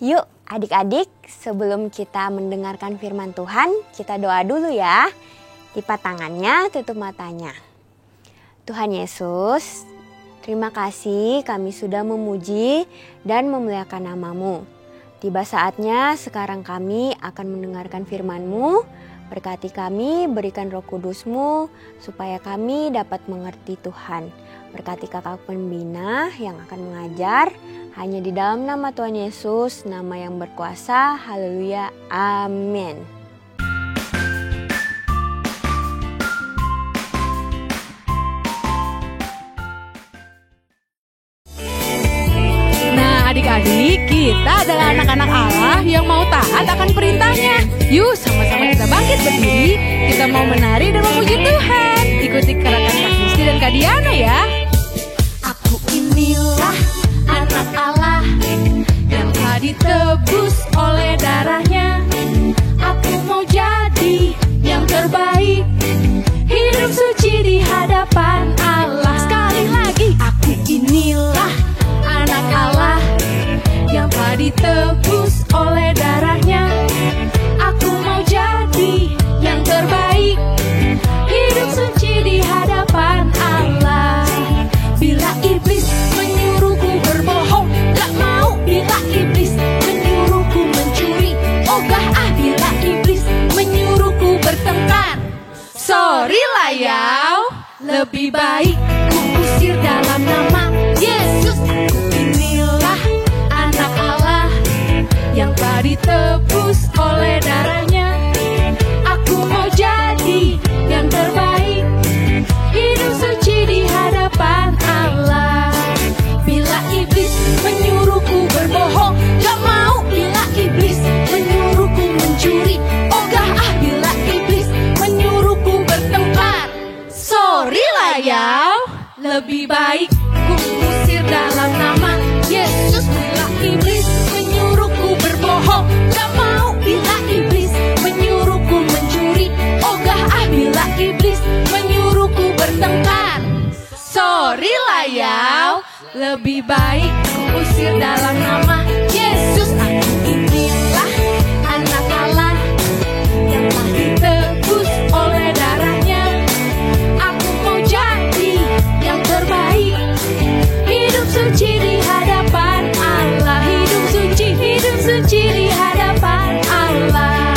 Yuk adik-adik, sebelum kita mendengarkan firman Tuhan, kita doa dulu ya. Lipat tangannya, tutup matanya. Tuhan Yesus, terima kasih kami sudah memuji dan memuliakan nama-Mu. Tiba saatnya sekarang kami akan mendengarkan firman-Mu. Berkati kami, berikan Roh Kudus-Mu supaya kami dapat mengerti Tuhan. Berkati kakak pembina yang akan mengajar. Hanya di dalam nama Tuhan Yesus, nama yang berkuasa. Haleluya. Amin. Nah adik-adik, kita adalah anak-anak Allah yang mau taat akan perintahnya. Yuk sama-sama kita bangkit berdiri. Kita mau menari dan memuji Tuhan. Ikuti gerakan Kak Kristi dan Kak Diana ya. Aku inilah anak Allah yang telah ditebus oleh darahnya. Aku mau jadi yang terbaik, hidup suci di hadapan Allah. Sekali lagi, aku inilah anak Allah yang telah ditebus oleh darahnya. Aku mau jadi yang terbaik, hidup suci di hadapan Allah. Bila iblis menyuruhku berbohong, gak mau. Bila iblis menyuruhku mencuri, ogah ah. Bila iblis menyuruhku bertengkar, sorry lah ya. Lebih baik ku usir dalam nama Yesus. Aku inilah anak Allah yang telah ditebus oleh darahnya. Aku mau jadi yang terbaik, hidup suci di hadapan Allah. Bila iblis menyuruhku berbohong, gak mau. Bila iblis menyuruhku mencuri, ogah ah. Bila iblis menyuruhku bertengkar, sorry lah ya. Lebih baik ku usir dalam nama Yesus. Bila iblis menyuruhku berbohong, gak mau. Bila iblis menyuruhku mencuri, ogah ah. Bila iblis menyuruhku bertengkar, sorry lah ya. Lebih baik ku usir dalam nama Yesus. Aku inilah anak Allah yang telah ditebus oleh darahnya. Aku mau jadi yang terbaik, hidup suci di hadapan Allah. Hidup suci di hadapan Allah.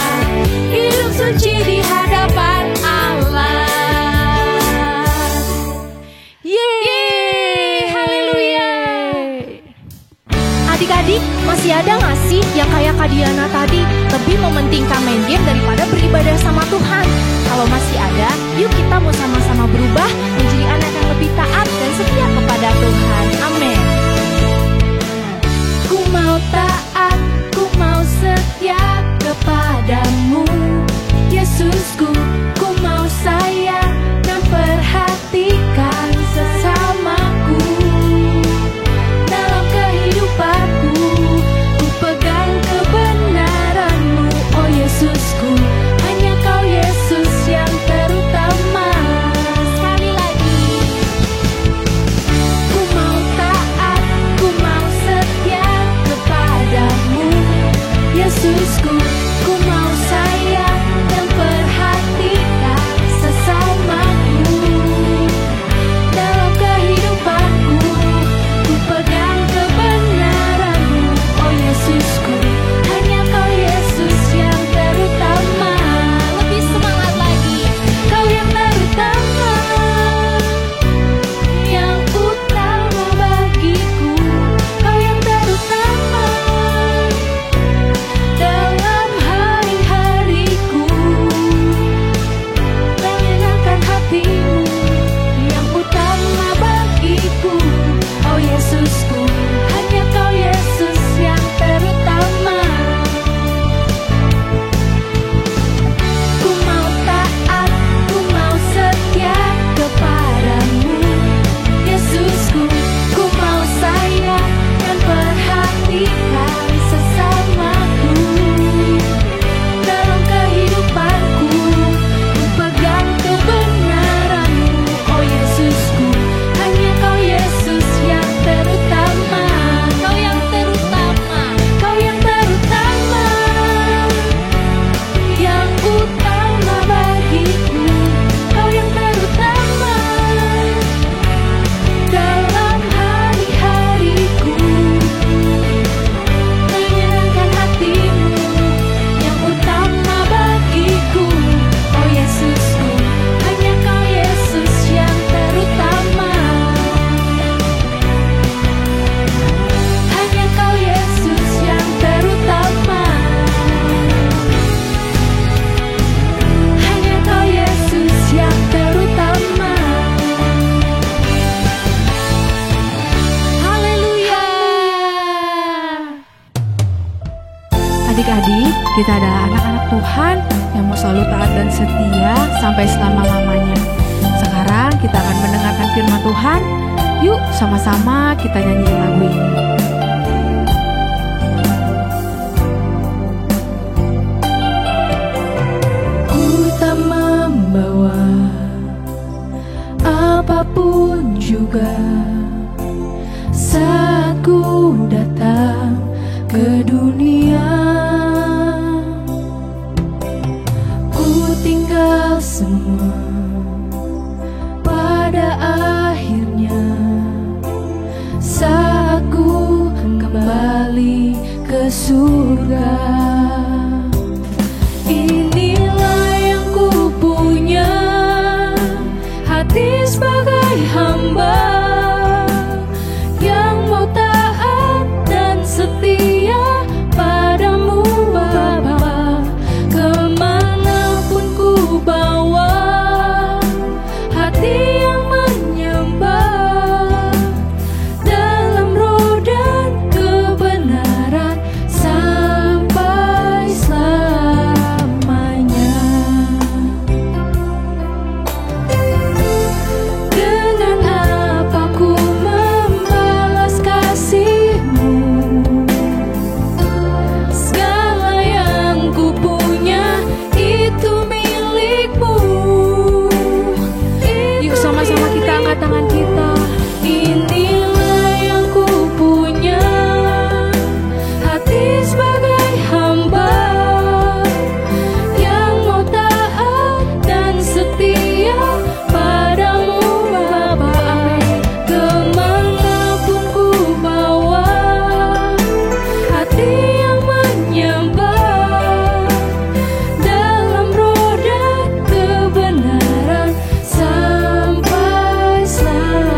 Hidup suci di hadapan Allah. Yeay, haleluya. Adik-adik, masih ada gak sih yang kayak Kak Diana tadi, lebih mementingkan main game daripada beribadah sama Tuhan? Kalau masih ada, yuk kita mau sama-sama berubah menjadi anak yang lebih taat dan setia kepada Tuhan. Amin. Ku mau taat, ku mau setia kepadamu, Yesusku. Ku mau sayang dan perhatikan sesamaku. Dalam kehidupanku, ku pegang kebenaran-Mu, oh Yesusku. Hanya Kau Yesus yang terutama. Kita adalah anak-anak Tuhan yang mau selalu taat dan setia sampai selama-lamanya. Sekarang kita akan mendengarkan firman Tuhan. Yuk sama-sama kita nyanyiin lagu ini. Ku tak membawa apapun juga saat ku datang ke dunia. Ku tinggal semua pada akhirnya saat ku kembali ke surga. Inilah yang ku punya, hati sebagai hamba yang mau taat dan setia padamu Bapa. Kemanapun ku bawa, hati yang menyembah dalam roh dan kebenaran sampai selamanya. Dengan apa ku membalas kasih-Mu? Segala yang ku punya itu milik-Mu. Yuk sama-sama kita angkat tangan kita. Inilah yang ku punya, hati sebagai hamba yang mau taat dan setia padamu Bapa. Kemanapun ku bawa, hati yang menyembah dalam roh dan kebenaran sampai selamanya.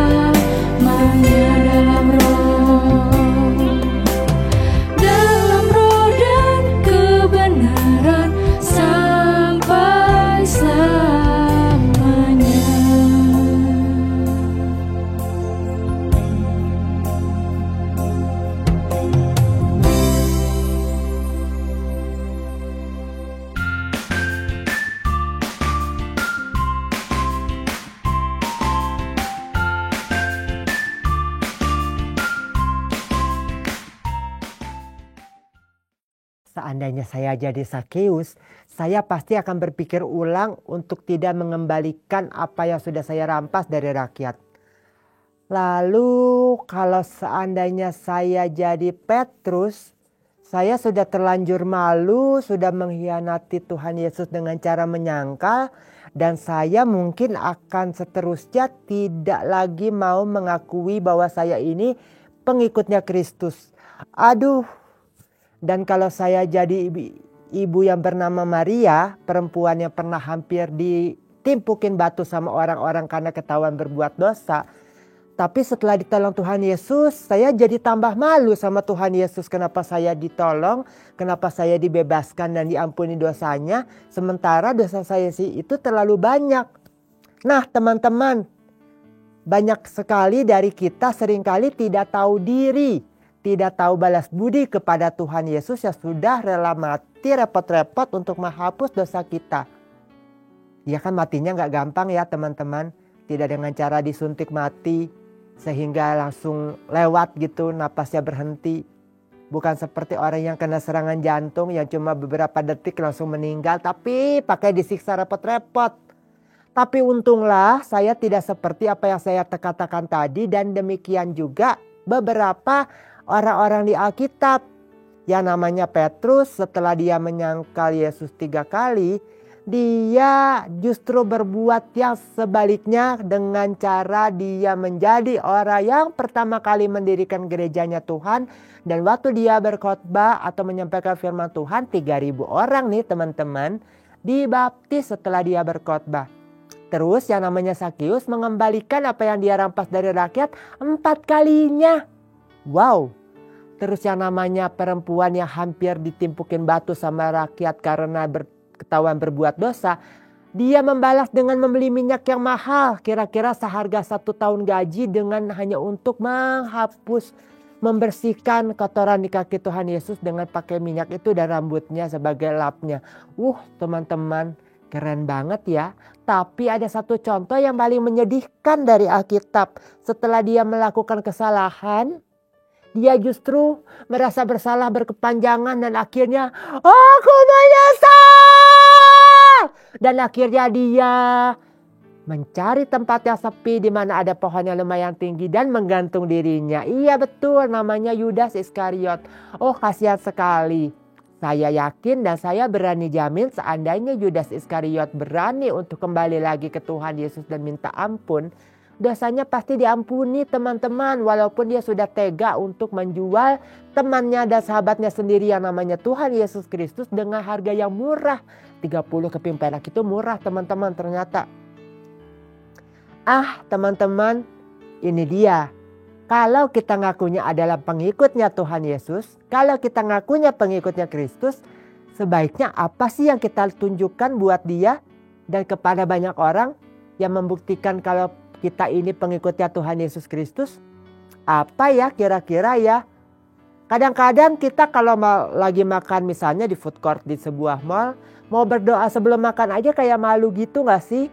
Dalam roh dan kebenaran sampai selamanya. Seandainya saya jadi Sakeus, saya pasti akan berpikir ulang untuk tidak mengembalikan apa yang sudah saya rampas dari rakyat. Lalu kalau seandainya saya jadi Petrus, saya sudah terlanjur malu, sudah mengkhianati Tuhan Yesus dengan cara menyangkal, dan saya mungkin akan seterusnya tidak lagi mau mengakui bahwa saya ini pengikutnya Kristus. Aduh. Dan kalau saya jadi ibu yang bernama Maria, perempuan yang pernah hampir ditimpukin batu sama orang-orang karena ketahuan berbuat dosa. Tapi setelah ditolong Tuhan Yesus, saya jadi tambah malu sama Tuhan Yesus. Kenapa saya ditolong, kenapa saya dibebaskan dan diampuni dosanya. Sementara dosa saya sih itu terlalu banyak. Nah teman-teman, banyak sekali dari kita seringkali tidak tahu diri. Tidak tahu balas budi kepada Tuhan Yesus yang sudah rela mati repot-repot untuk menghapus dosa kita. Ya kan matinya gak gampang ya teman-teman. Tidak dengan cara disuntik mati sehingga langsung lewat gitu napasnya berhenti. Bukan seperti orang yang kena serangan jantung yang cuma beberapa detik langsung meninggal. Tapi pakai disiksa repot-repot. Tapi untunglah saya tidak seperti apa yang saya katakan tadi. Dan demikian juga beberapa orang-orang di Alkitab yang namanya Petrus, setelah dia menyangkal Yesus 3 kali, dia justru berbuat yang sebaliknya dengan cara dia menjadi orang yang pertama kali mendirikan gerejanya Tuhan. Dan waktu dia berkhotbah atau menyampaikan firman Tuhan, 3.000 orang nih teman-teman dibaptis setelah dia berkhotbah. Terus yang namanya Sakeus mengembalikan apa yang dia rampas dari rakyat 4 kalinya. Wow. Terus yang namanya perempuan yang hampir ditimpukin batu sama rakyat karena ketahuan berbuat dosa, dia membalas dengan membeli minyak yang mahal, kira-kira seharga 1 tahun gaji dengan hanya untuk menghapus membersihkan kotoran di kaki Tuhan Yesus dengan pakai minyak itu dan rambutnya sebagai lapnya. Teman-teman, keren banget ya. Tapi ada satu contoh yang paling menyedihkan dari Alkitab. Setelah dia melakukan kesalahan, dia justru merasa bersalah berkepanjangan dan akhirnya aku menyesal. Dan akhirnya dia mencari tempat yang sepi di mana ada pohon yang lumayan tinggi dan menggantung dirinya. Iya betul, namanya Yudas Iskariot. Kasihan sekali. Saya yakin dan saya berani jamin seandainya Yudas Iskariot berani untuk kembali lagi ke Tuhan Yesus dan minta ampun, dosanya pasti diampuni teman-teman, walaupun dia sudah tega untuk menjual temannya dan sahabatnya sendiri yang namanya Tuhan Yesus Kristus dengan harga yang murah. 30 keping perak itu murah teman-teman ternyata. Teman-teman, ini dia. Kalau kita ngakunya adalah pengikutnya Tuhan Yesus, kalau kita ngakunya pengikutnya Kristus, sebaiknya apa sih yang kita tunjukkan buat dia dan kepada banyak orang yang membuktikan kalau kita ini pengikutnya Tuhan Yesus Kristus? Apa ya kira-kira ya? Kadang-kadang kita kalau lagi makan misalnya di food court di sebuah mall, mau berdoa sebelum makan aja kayak malu gitu gak sih?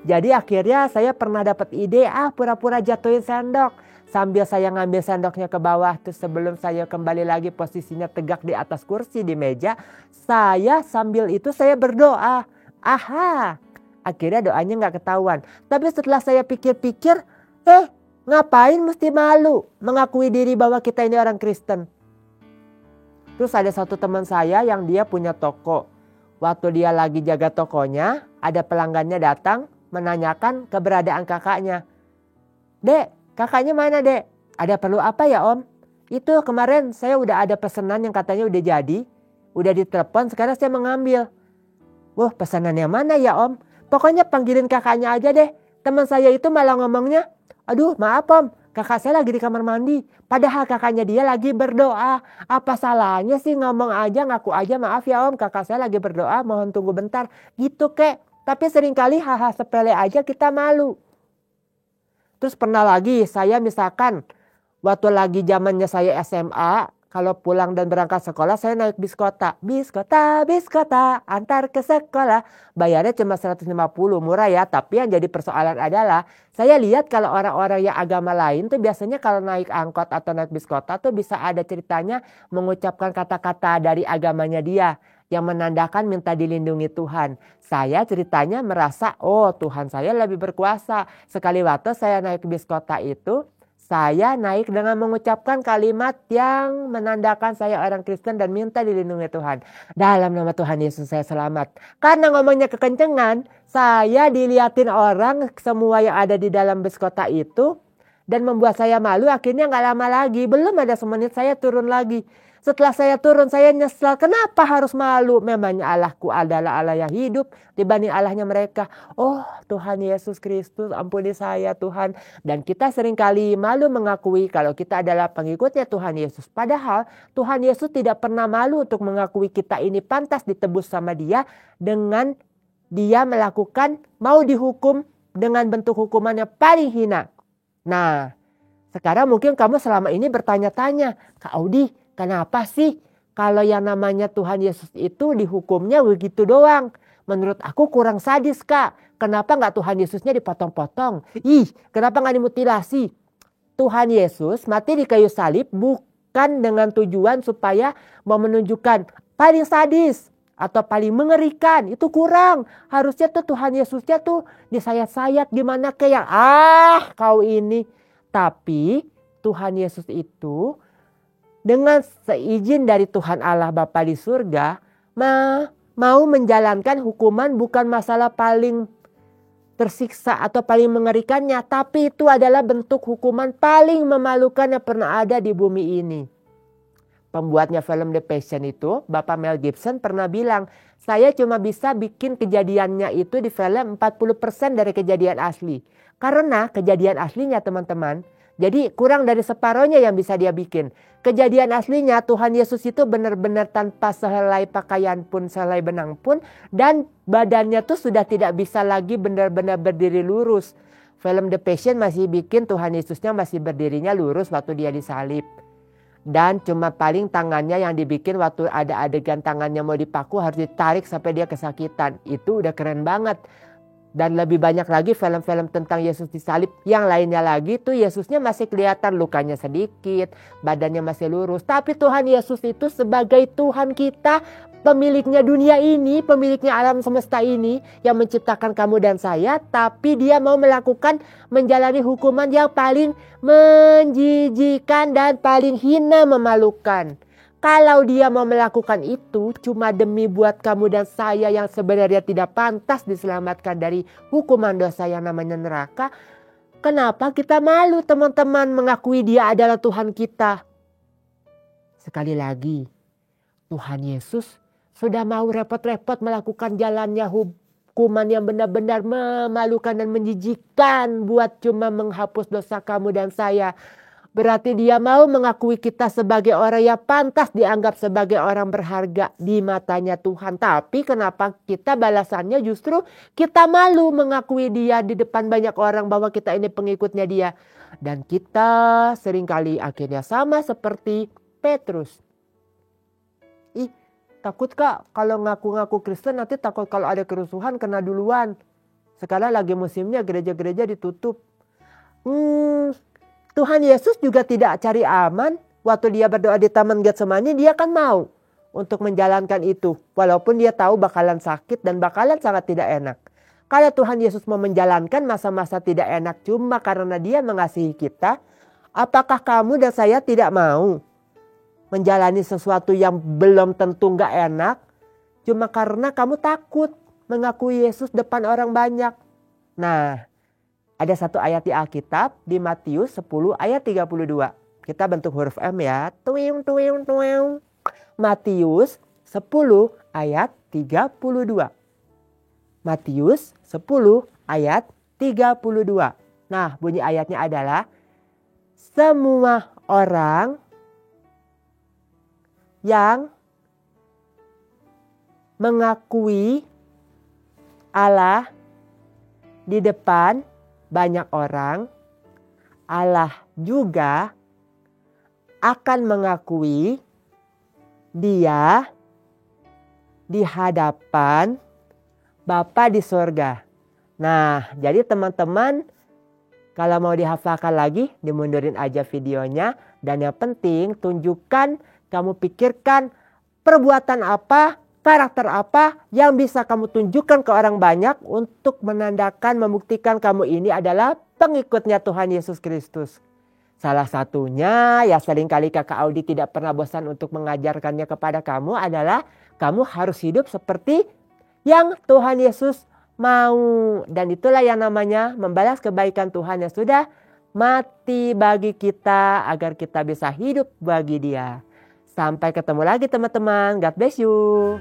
Jadi akhirnya saya pernah dapat ide, pura-pura jatuhin sendok. Sambil saya ngambil sendoknya ke bawah, terus sebelum saya kembali lagi posisinya tegak di atas kursi di meja, saya sambil itu saya berdoa. Akhirnya doanya gak ketahuan. Tapi setelah saya pikir-pikir, ngapain mesti malu mengakui diri bahwa kita ini orang Kristen. Terus ada satu teman saya yang dia punya toko. Waktu dia lagi jaga tokonya, ada pelanggannya datang menanyakan keberadaan kakaknya. Dek, kakaknya mana dek? Ada perlu apa ya om? Itu kemarin saya udah ada pesanan yang katanya udah jadi. Udah ditelepon, sekarang saya mengambil. Pesanannya mana ya om? Pokoknya panggilin kakaknya aja deh. Teman saya itu malah ngomongnya, aduh maaf om, kakak saya lagi di kamar mandi. Padahal kakaknya dia lagi berdoa. Apa salahnya sih ngomong aja, ngaku aja maaf ya om, kakak saya lagi berdoa, mohon tunggu bentar. Gitu kek. Tapi seringkali hal-hal sepele aja kita malu. Terus pernah lagi saya misalkan waktu lagi zamannya saya SMA, kalau pulang dan berangkat sekolah saya naik bis kota. Bis kota, antar ke sekolah. Bayarnya cuma 150, murah ya. Tapi yang jadi persoalan adalah saya lihat kalau orang-orang yang agama lain tuh biasanya kalau naik angkot atau naik bis kota tuh bisa ada ceritanya mengucapkan kata-kata dari agamanya dia yang menandakan minta dilindungi Tuhan. Saya ceritanya merasa, Tuhan saya lebih berkuasa. Sekali waktu saya naik bis kota itu, saya naik dengan mengucapkan kalimat yang menandakan saya orang Kristen dan minta dilindungi Tuhan. Dalam nama Tuhan Yesus saya selamat. Karena ngomongnya kekencengan, saya dilihatin orang semua yang ada di dalam bis kota itu dan membuat saya malu. Akhirnya gak lama lagi, belum ada semenit saya turun lagi. Setelah saya turun saya nyesal, kenapa harus malu? Memangnya Allahku adalah Allah yang hidup dibanding Allahnya mereka. Tuhan Yesus Kristus ampuni saya Tuhan. Dan kita seringkali malu mengakui kalau kita adalah pengikutnya Tuhan Yesus. Padahal Tuhan Yesus tidak pernah malu untuk mengakui kita ini pantas ditebus sama dia. Dengan dia melakukan, mau dihukum dengan bentuk hukuman yang paling hina. Nah, sekarang mungkin kamu selama ini bertanya-tanya, Kak Audi, kenapa sih kalau yang namanya Tuhan Yesus itu dihukumnya begitu doang? Menurut aku kurang sadis Kak. Kenapa gak Tuhan Yesusnya dipotong-potong? Kenapa gak dimutilasi? Tuhan Yesus mati di kayu salib bukan dengan tujuan supaya mau menunjukkan paling sadis atau paling mengerikan. Itu kurang. Harusnya tuh Tuhan Yesusnya tuh disayat-sayat gimana kayak kau ini. Tapi Tuhan Yesus itu dengan seizin dari Tuhan Allah Bapa di surga mau menjalankan hukuman bukan masalah paling tersiksa atau paling mengerikannya, tapi itu adalah bentuk hukuman paling memalukan yang pernah ada di bumi ini. Pembuatnya film The Passion itu, Bapak Mel Gibson pernah bilang, saya cuma bisa bikin kejadiannya itu di film 40% dari kejadian asli. Karena kejadian aslinya teman-teman, jadi kurang dari separohnya yang bisa dia bikin. Kejadian aslinya Tuhan Yesus itu benar-benar tanpa sehelai pakaian pun, sehelai benang pun. Dan badannya tuh sudah tidak bisa lagi benar-benar berdiri lurus. Film The Passion masih bikin Tuhan Yesusnya masih berdirinya lurus waktu dia disalib. Dan cuma paling tangannya yang dibikin waktu ada adegan tangannya mau dipaku harus ditarik sampai dia kesakitan. Itu udah keren banget. Dan lebih banyak lagi film-film tentang Yesus disalib. Yang lainnya lagi tuh Yesusnya masih kelihatan lukanya sedikit, badannya masih lurus. Tapi Tuhan Yesus itu sebagai Tuhan kita, pemiliknya dunia ini, pemiliknya alam semesta ini, yang menciptakan kamu dan saya. Tapi dia mau menjalani hukuman yang paling menjijikan dan paling hina, memalukan. Kalau dia mau melakukan itu cuma demi buat kamu dan saya yang sebenarnya tidak pantas diselamatkan dari hukuman dosa yang namanya neraka. Kenapa kita malu teman-teman mengakui dia adalah Tuhan kita? Sekali lagi, Tuhan Yesus sudah mau repot-repot melakukan jalannya hukuman yang benar-benar memalukan dan menjijikkan buat cuma menghapus dosa kamu dan saya. Berarti dia mau mengakui kita sebagai orang yang pantas dianggap sebagai orang berharga di matanya Tuhan. Tapi kenapa kita balasannya justru kita malu mengakui dia di depan banyak orang bahwa kita ini pengikutnya dia. Dan kita seringkali akhirnya sama seperti Petrus. Takut Kak kalau ngaku-ngaku Kristen nanti takut kalau ada kerusuhan kena duluan. Sekarang lagi musimnya gereja-gereja ditutup. Tuhan Yesus juga tidak cari aman. Waktu dia berdoa di Taman Getsemani, dia kan mau untuk menjalankan itu. Walaupun dia tahu bakalan sakit dan bakalan sangat tidak enak. Kalau Tuhan Yesus mau menjalankan masa-masa tidak enak cuma karena dia mengasihi kita, apakah kamu dan saya tidak mau menjalani sesuatu yang belum tentu gak enak cuma karena kamu takut mengakui Yesus depan orang banyak? Nah, ada satu ayat di Alkitab di Matius 10 ayat 32. Kita bentuk huruf M ya. Matius 10 ayat 32. Matius 10 ayat 32. Nah, bunyi ayatnya adalah semua orang yang mengakui Allah di depan banyak orang, Allah juga akan mengakui dia di hadapan Bapa di sorga. Nah, jadi teman-teman kalau mau dihafalkan lagi, dimundurin aja videonya. Dan yang penting tunjukkan, kamu pikirkan perbuatan apa, karakter apa yang bisa kamu tunjukkan ke orang banyak untuk menandakan, membuktikan kamu ini adalah pengikutnya Tuhan Yesus Kristus. Salah satunya ya seringkali Kakak Audi tidak pernah bosan untuk mengajarkannya kepada kamu adalah kamu harus hidup seperti yang Tuhan Yesus mau. Dan itulah yang namanya membalas kebaikan Tuhan yang sudah mati bagi kita agar kita bisa hidup bagi Dia. Sampai ketemu lagi teman-teman. God bless you.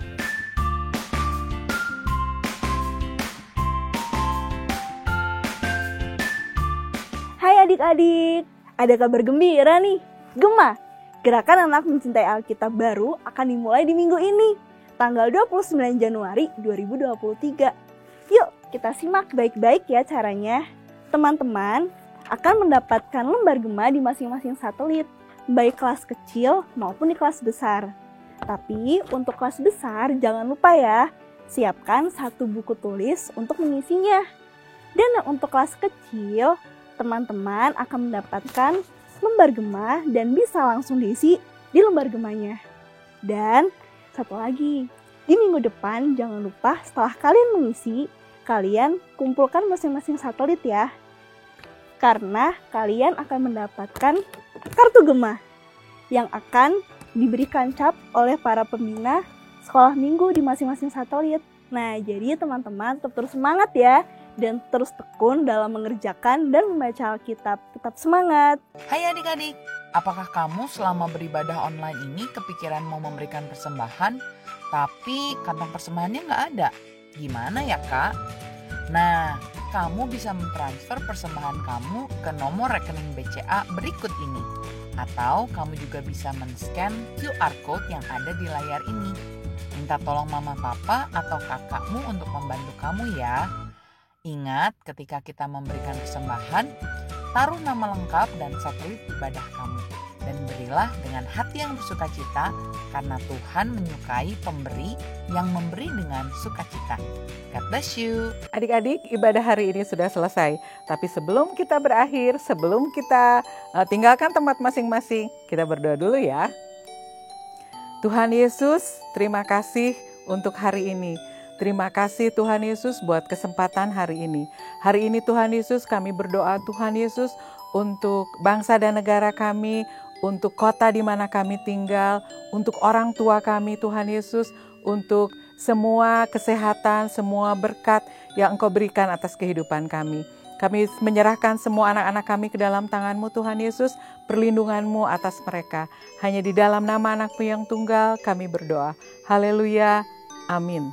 Hai adik-adik, ada kabar gembira nih. Gema, Gerakan Anak Mencintai Alkitab baru akan dimulai di minggu ini, tanggal 29 Januari 2023. Yuk kita simak baik-baik ya caranya. Teman-teman akan mendapatkan lembar gema di masing-masing satelit, baik kelas kecil maupun di kelas besar. Tapi untuk kelas besar jangan lupa ya, siapkan 1 buku tulis untuk mengisinya. Dan untuk kelas kecil, teman-teman akan mendapatkan lembar gema dan bisa langsung diisi di lembar gemanya. Dan satu lagi, di minggu depan jangan lupa setelah kalian mengisi, kalian kumpulkan masing-masing satelit ya. Karena kalian akan mendapatkan kartu gema yang akan diberikan cap oleh para pembina sekolah minggu di masing-masing satelit. Nah, jadi teman-teman tetap terus semangat ya dan terus tekun dalam mengerjakan dan membaca Alkitab. Tetap semangat. Hai adik-adik, apakah kamu selama beribadah online ini kepikiran mau memberikan persembahan, tapi kantong persembahannya nggak ada? Gimana ya Kak? Nah, kamu bisa mentransfer persembahan kamu ke nomor rekening BCA berikut ini. Atau kamu juga bisa men-scan QR Code yang ada di layar ini. Minta tolong mama papa atau kakakmu untuk membantu kamu ya. Ingat, ketika kita memberikan persembahan, taruh nama lengkap dan satelit ibadah kamu. dan berilah dengan hati yang bersukacita, karena Tuhan menyukai pemberi yang memberi dengan sukacita. God bless you. Adik-adik, ibadah hari ini sudah selesai. Tapi sebelum kita berakhir, sebelum kita tinggalkan tempat masing-masing, kita berdoa dulu ya. Tuhan Yesus, terima kasih untuk hari ini. Terima kasih Tuhan Yesus buat kesempatan hari ini. Hari ini Tuhan Yesus, kami berdoa Tuhan Yesus untuk bangsa dan negara kami, untuk kota di mana kami tinggal, untuk orang tua kami Tuhan Yesus, untuk semua kesehatan, semua berkat yang Engkau berikan atas kehidupan kami. Kami menyerahkan semua anak-anak kami ke dalam tangan-Mu Tuhan Yesus, perlindungan-Mu atas mereka. Hanya di dalam nama anak-Mu yang tunggal kami berdoa. Haleluya, amin.